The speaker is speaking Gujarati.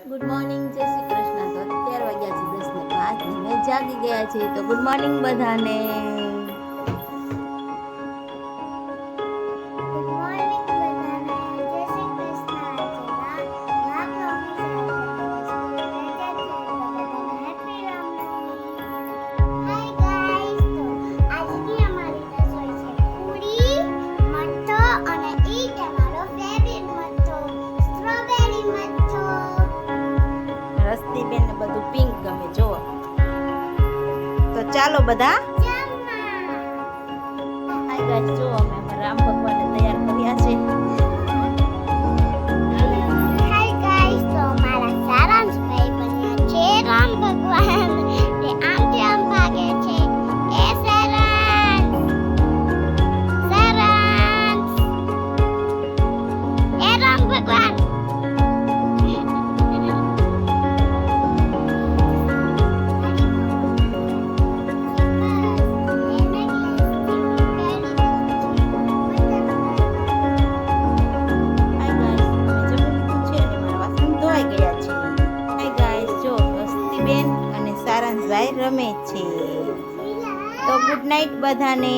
ગુડ મોર્નિંગ, જય શ્રી કૃષ્ણ. તો 11 વાગ્યા છે, 10:05 ને મેં જાગી ગયા છે. તો ગુડ મોર્નિંગ બધાને. રસ્તીબેન ને બધું પિંક ગમે જો. તો ચાલો બધા. હાય ગાઈસ, જો અમે રામ ભગવાનને તૈયાર કર્યા છે. હાય ગાઈસ, તો મારા સારાંશ ભાઈ બન્યા છે રામ ભગવાન. તે આમથી આમ ભાગે છે. એ સારાંશ, સારાંશ, એ રામ ભગવાન. સારાંશભાઈ રમે છે. તો ગુડ નાઇટ બધાને.